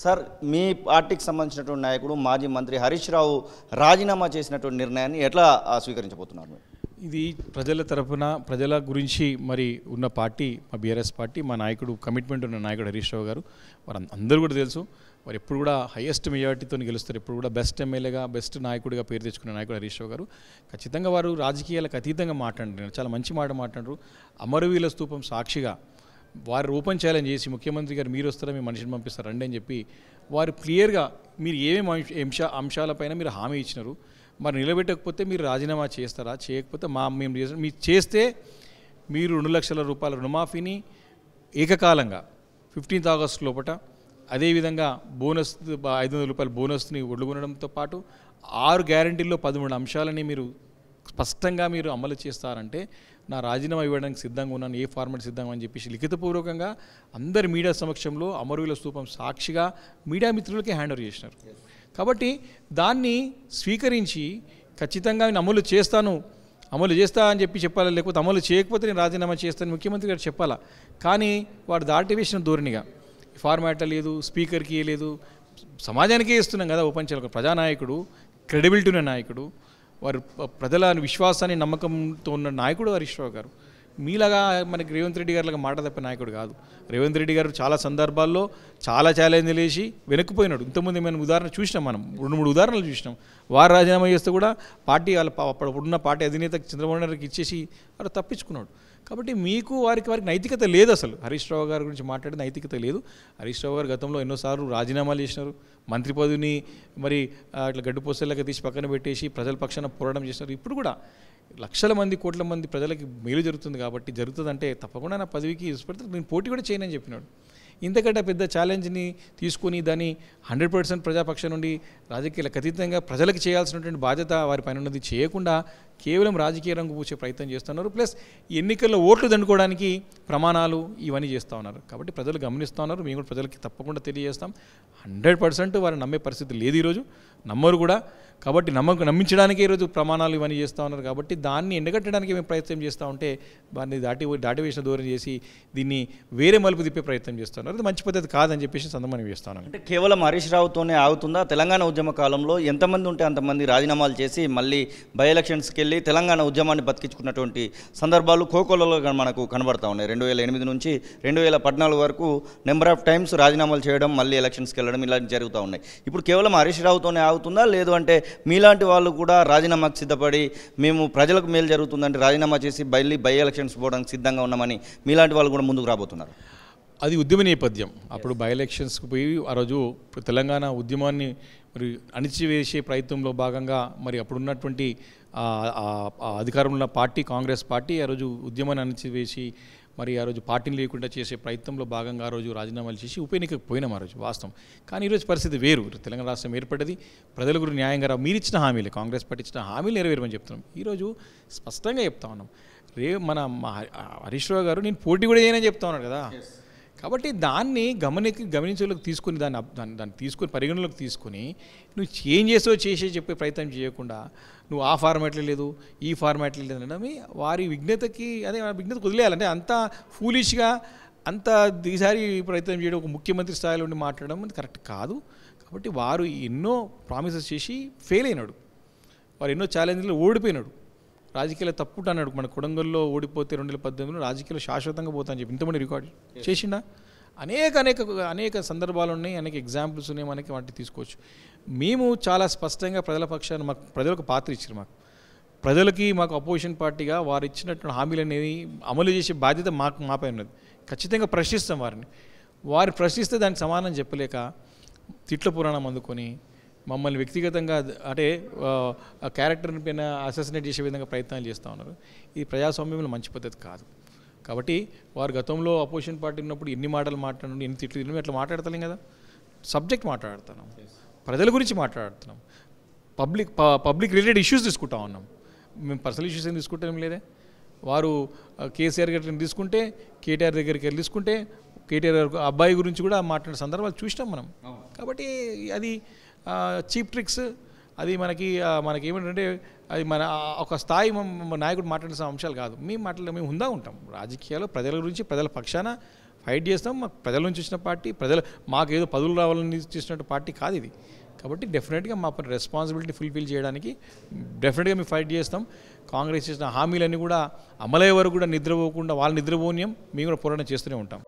Sir మీ పార్టీకి సంబంధించినటువంటి నాయకుడు మాజీ మంత్రి హరీష్ రావు రాజీనామా చేసినటువంటి నిర్ణయాన్ని ఎట్లా స్వీకరించబోతున్నారు? ఇది ప్రజల తరపున ప్రజల గురించి మరి ఉన్న పార్టీ మా బీఆర్ఎస్ పార్టీ, మా నాయకుడు కమిట్మెంట్ ఉన్న నాయకుడు హరీష్ రావు గారు, వారు అందరూ కూడా తెలుసు. వారు ఎప్పుడు కూడా హైయెస్ట్ మెజారిటీతో గెలుస్తారు. ఎప్పుడు కూడా బెస్ట్ ఎమ్మెల్యేగా, బెస్ట్ నాయకుడిగా పేరు తెచ్చుకున్న నాయకుడు హరీష్ రావు గారు. ఖచ్చితంగా వారు రాజకీయాలకు అతీతంగా మాట్లాడారు, చాలా మంచి మాట మాట్లాడారు. అమరవీరుల స్తూపం సాక్షిగా వారు ఓపెన్ ఛాలెంజ్ చేసి ముఖ్యమంత్రి గారు మీరు వస్తారా, మీ మనిషిని పంపిస్తారు రండి అని చెప్పి వారు క్లియర్గా మీరు ఏమేమి అంశాలపైన మీరు హామీ ఇచ్చినారు, మరి నిలబెట్టకపోతే మీరు రాజీనామా చేస్తారా, చేయకపోతే మేము చేస్తాం, మీరు చేస్తే మీరు 2 లక్షల రూపాయల రుణమాఫీని ఏకకాలంగా 15th ఆగస్టు లోపల, అదేవిధంగా బోనస్ 500 రూపాయల బోనస్ని ఒడుగునడంతో పాటు 6 గ్యారంటీల్లో 13 అంశాలని మీరు స్పష్టంగా మీరు అమలు చేస్తారంటే నా రాజీనామా ఇవ్వడానికి సిద్ధంగా ఉన్నాను, ఏ ఫార్మాట్ సిద్ధంగా అని చెప్పేసి లిఖితపూర్వకంగా అందరి మీడియా సమక్షంలో అమరవీరుల స్తూపం సాక్షిగా మీడియా మిత్రులకి హ్యాండ్ ఓవర్ చేసినారు. కాబట్టి దాన్ని స్వీకరించి ఖచ్చితంగా నేను అమలు చేస్తా అని చెప్పి చెప్పాలా, లేకపోతే అమలు చేయకపోతే నేను రాజీనామా చేస్తాను ముఖ్యమంత్రి గారు చెప్పాలా. కానీ వాడు దాటి వేసిన ధోరణిగా ఫార్మాట్ లేదు, స్పీకర్కి లేదు, సమాజానికే ఇస్తున్నాం కదా ఓపెన్ చేయాలి. ప్రజానాయకుడు, క్రెడిబిలిటీ ఉన్న నాయకుడు, వారు ప్రజల విశ్వాసాన్ని నమ్మకంతో ఉన్న నాయకుడు హరీష్ రావు గారు. మీలాగా మనకి రేవంత్ రెడ్డి గారిలాగా మాట తప్పే నాయకుడు కాదు. రేవంత్ రెడ్డి గారు చాలా సందర్భాల్లో చాలా ఛాలెంజ్లు వేసి వెనక్కిపోయినాడు. ఇంతకుముందు మనం ఉదాహరణ చూసినాం, మనం 2-3 ఉదాహరణలు చూసినాం. వారు రాజీనామా చేస్తే కూడా పార్టీ అప్పుడున్న పార్టీ అధినేత చంద్రబాబు నాయుడుకి ఇచ్చేసి వారు తప్పించుకున్నాడు. కాబట్టి మీకు వారికి నైతికత లేదు. అసలు హరీష్ రావు గారి గురించి మాట్లాడే నైతికత లేదు. హరీష్ రావు గారు గతంలో ఎన్నోసార్లు రాజీనామాలు చేసినారు, మంత్రి పదవిని మరి ఇట్లా గడ్డుపోసేలాగా తీసి పక్కన పెట్టేసి ప్రజల పక్షాన పోరాటం చేసినారు. ఇప్పుడు కూడా లక్షల మంది, కోట్ల మంది ప్రజలకి మేలు జరుగుతుంది కాబట్టి జరుగుతుందంటే తప్పకుండా నా పదవికి ఇష్టపడితే నేను పోటీ కూడా చేయనని చెప్పినాడు. ఇంతకంటే పెద్ద ఛాలెంజ్ని తీసుకొని దాన్ని 100% ప్రజాపక్షం నుండి రాజకీయాలకు అతీతంగా ప్రజలకు చేయాల్సినటువంటి బాధ్యత వారి పైన ఉన్నది చేయకుండా కేవలం రాజకీయ రంగు పూసే ప్రయత్నం చేస్తున్నారు. ప్లస్ ఎన్నికల్లో ఓట్లు దండుకోవడానికి ప్రమాణాలు ఇవన్నీ చేస్తూ ఉన్నారు. కాబట్టి ప్రజలు గమనిస్తూ ఉన్నారు. మేము కూడా ప్రజలకి తప్పకుండా తెలియజేస్తాం. 100% వారు నమ్మే పరిస్థితి లేదు, ఈరోజు నమ్మరు కూడా. కాబట్టి నమ్మించడానికి ఈరోజు ప్రమాణాలు ఇవన్నీ చేస్తూ ఉన్నారు. కాబట్టి దాన్ని ఎండగట్టడానికి మేము ప్రయత్నం చేస్తూ ఉంటే వారిని దాటివేసిన దూరం చేసి దీన్ని వేరే మలుపు తిప్పే ప్రయత్నం చేస్తున్నారు. అది మంచి పద్ధతి కాదని చెప్పేసి సందర్భం చేస్తాను. అంటే కేవలం హరీష్ రావుతోనే ఆగుతుందా? తెలంగాణ ఉద్యమ కాలంలో ఎంతమంది ఉంటే అంతమంది రాజీనామాలు చేసి మళ్ళీ బై ఎలక్షన్స్కి వెళ్ళి తెలంగాణ ఉద్యమాన్ని బతికించుకున్నటువంటి సందర్భాలు కోకోలలో మనకు కనబడతా ఉన్నాయి. 2008 నుంచి 2014 వరకు నెంబర్ ఆఫ్ టైమ్స్ రాజీనామాలు చేయడం, మళ్ళీ ఎలక్షన్స్కి వెళ్ళడం ఇలాంటి జరుగుతూ ఉన్నాయి. ఇప్పుడు కేవలం హరీష్ రావుతోనే ఆగుతుందా, లేదు అంటే మీలాంటి వాళ్ళు కూడా రాజీనామాకు సిద్ధపడి మేము ప్రజలకు మేలు జరుగుతుందంటే రాజీనామా చేసి బై ఎలక్షన్స్ పోవడానికి సిద్ధంగా ఉన్నామని మీలాంటి వాళ్ళు కూడా ముందుకు రాబోతున్నారు? అది ఉద్యమ నేపథ్యం. అప్పుడు బై ఎలక్షన్స్కి పోయి ఆ రోజు తెలంగాణ ఉద్యమాన్ని మరి అణిచివేసే ప్రయత్నంలో భాగంగా మరి అప్పుడున్నటువంటి అధికారంలో ఉన్న పార్టీ కాంగ్రెస్ పార్టీ ఆ రోజు ఉద్యమాన్ని అణిచివేసి మరి ఆ రోజు పార్టీని లేకుండా చేసే ప్రయత్నంలో భాగంగా ఆ రోజు రాజీనామాలు చేసి ఉప ఎన్నికకు పోయినాం ఆ రోజు, వాస్తవం. కానీ ఈరోజు పరిస్థితి వేరు. తెలంగాణ రాష్ట్రం ఏర్పడ్డది, ప్రజల గురించి న్యాయంగా మీరు ఇచ్చిన హామీలే, కాంగ్రెస్ పార్టీ ఇచ్చిన హామీలు నెరవేరమని చెప్తున్నాం. ఈరోజు స్పష్టంగా చెప్తా ఉన్నాం. మన హరీష్ రావు గారు నేను పోటీ కూడా చేయనని చెప్తా ఉన్నాడు కదా. కాబట్టి దాన్ని గమనించేలోకి తీసుకుని దాన్ని తీసుకొని పరిగణలోకి తీసుకొని నువ్వు చేంజ్ చేసే చెప్పే ప్రయత్నం చేయకుండా నువ్వు ఆ ఫార్మాట్లో లేదు, ఈ ఫార్మాట్లో లేదు అనడం వారి విఘ్నతకి విఘ్నతకు వదిలేయాలంటే అంత ఫూలిష్గా అంత దిగజారి ప్రయత్నం చేయడం, ఒక ముఖ్యమంత్రి స్థాయిలో ఉండి మాట్లాడడం అది కరెక్ట్ కాదు. కాబట్టి వారు ఎన్నో ప్రామిసెస్ చేసి ఫెయిల్ అయినాడు, వారు ఎన్నో ఛాలెంజ్లు ఓడిపోయినాడు. రాజకీయాలు తప్పుట అన్నాడు. మన కొడంగల్లో ఓడిపోతే 2018లో రాజకీయాలు శాశ్వతంగా పోతా అని చెప్పి ఇంతమంది రికార్డ్ చేసిండా? అనేక సందర్భాలు ఉన్నాయి, అనేక ఎగ్జాంపుల్స్ ఉన్నాయి, మనకి వాటిని తీసుకోవచ్చు. మేము చాలా స్పష్టంగా ప్రజల పక్షాన్ని మాకు ప్రజలకు పాత్ర ఇచ్చారు. మాకు అపోజిషన్ పార్టీగా వారు ఇచ్చినటువంటి హామీలు అనేవి అమలు చేసే బాధ్యత మాపై ఉన్నది. ఖచ్చితంగా ప్రశ్నిస్తాం వారిని. వారు ప్రశ్నిస్తే దానికి సమాధానం చెప్పలేక తిట్ల పురాణం అందుకొని మమ్మల్ని వ్యక్తిగతంగా అంటే క్యారెక్టర్ పైన అసెసినేట్ చేసే విధంగా ప్రయత్నాలు చేస్తూ ఉన్నారు. ఇది ప్రజాస్వామ్యంలో మంచి పద్ధతి కాదు. కాబట్టి వారు గతంలో అపోజిషన్ పార్టీ ఉన్నప్పుడు ఎన్ని మాటలు మాట్లాడు, ఎన్ని తిట్లు తిని అట్లా మాట్లాడతలేం కదా. సబ్జెక్ట్ మాట్లాడుతున్నాం, ప్రజల గురించి మాట్లాడుతున్నాం, పబ్లిక్ రిలేటెడ్ ఇష్యూస్ తీసుకుంటా ఉన్నాం. మేము పర్సనల్ ఇష్యూస్ ఏం తీసుకుంటాం లేదే. వారు కేసీఆర్ గారిని తీసుకుంటే, కేటీఆర్ దగ్గరికి వెళ్ళి తీసుకుంటే కేటీఆర్ అబ్బాయి గురించి కూడా మాట్లాడే సందర్భాలు చూసినాం మనం. కాబట్టి అది చీప్ ట్రిక్స్, అది మనకేమిటంటే అది మన ఒక స్థాయి నాయకుడు మాట్లాడే అంశాలు కాదు. మేము హుందా ఉంటాం రాజకీయాల్లో, ప్రజల గురించి ప్రజల పక్షాన ఫైట్ చేస్తాం. మాకు ప్రజల నుంచి వచ్చిన పార్టీ, మాకు ఏదో పదవులు రావాలని చేసినట్టు పార్టీ కాదు ఇది. కాబట్టి డెఫినెట్గా మా రెస్పాన్సిబిలిటీ ఫుల్ఫిల్ చేయడానికి డెఫినెట్గా మేము ఫైట్ చేస్తాం. కాంగ్రెస్ చేసిన హామీలన్నీ కూడా అమలయ్యే వరకు కూడా నిద్రపోకుండా, వాళ్ళు నిద్రపోనీయం, మేము కూడా పోరాటం చేస్తూనే ఉంటాం.